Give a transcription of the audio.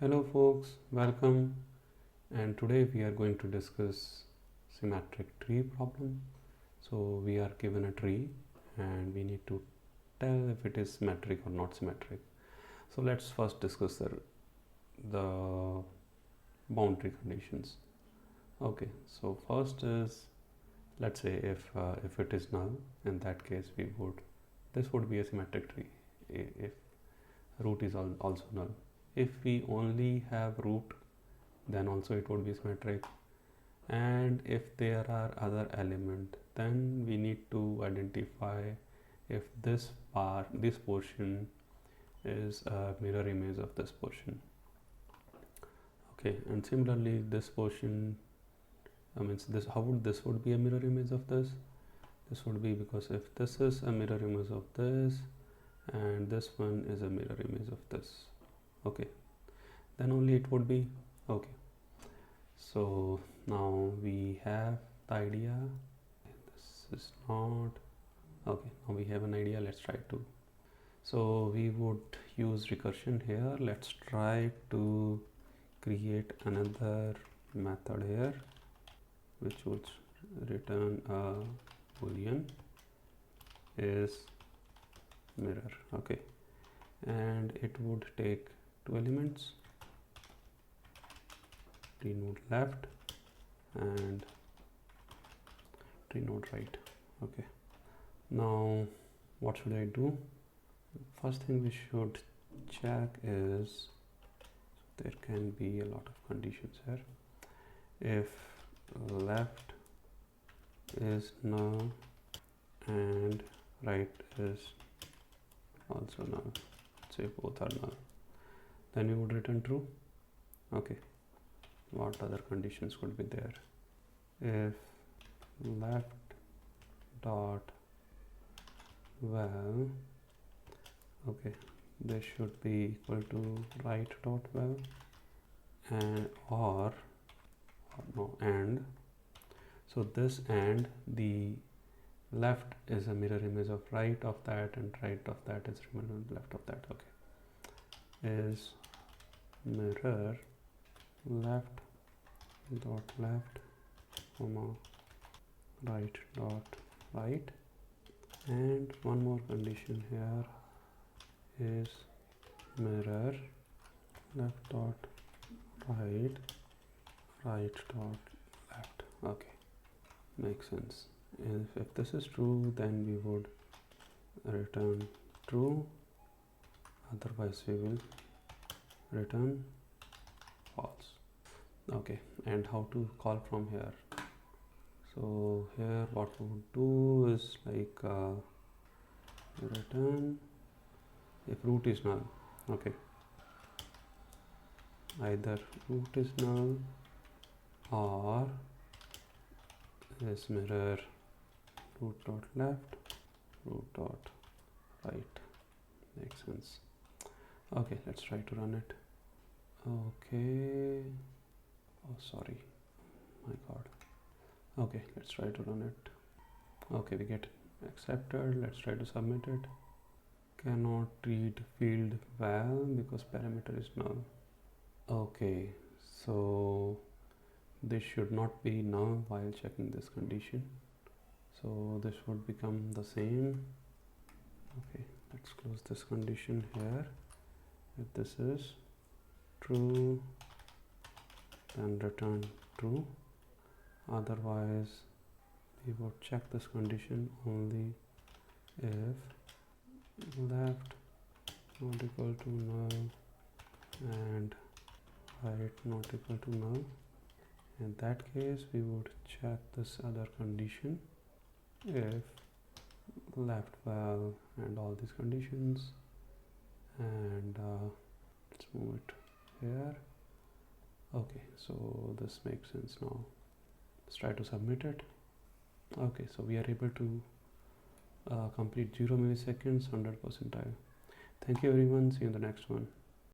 Hello folks, welcome, and today we are going to discuss symmetric tree problem. So we are given a tree and we need to tell if it is symmetric or not symmetric. So let's first discuss the boundary conditions. Okay, so first is, let's say if it is null, in that case this would be a symmetric tree if root is also null. If we only have root, then also it would be symmetric, and if there are other elements, then we need to identify if this portion is a mirror image of this portion. Okay, and similarly this portion, how would this be a mirror image of this? This would be, because if this is a mirror image of this and this one is a mirror image of this, okay, then only it would be okay. So now we have the idea. This is not okay. Now we have an idea. Let's try to. So we would use recursion here. Let's try to create another method here which would return a boolean is mirror. Okay, and it would take two elements, tree node left and tree node right. Okay, now what should I do? First thing we should check is, there can be a lot of conditions here. If left is null and right is also null, let's say both are null, then we would return true. Okay, what other conditions could be there? If left dot val, okay, this should be equal to right dot val, and and so this, and the left is a mirror image of right of that, and right of that is mirror left of that. Okay, is mirror left dot left comma right dot right, and one more condition here is mirror left dot right dot left. Okay, makes sense. If this is true, then we would return true, otherwise we will return false. Okay, and how to call from here? So here what we would do is like return if root is null. Okay, either root is null or is mirror root dot left root dot right. Makes sense. Okay, let's try to run it. Okay, oh sorry, my god. Okay, let's try to run it. Okay, we get accepted. Let's try to submit it. Cannot read field val because parameter is null. Okay, so this should not be null while checking this condition, so this would become the same. Okay, let's close this condition here. If this is true, then return true, otherwise we would check this condition only if left not equal to null and right not equal to null. In that case we would check this other condition if left val and all these conditions, and let's move it here. Okay, so this makes sense now. Let's try to submit it. Okay, so we are able to complete 0 milliseconds 100 percentile. Thank you everyone, see you in the next one.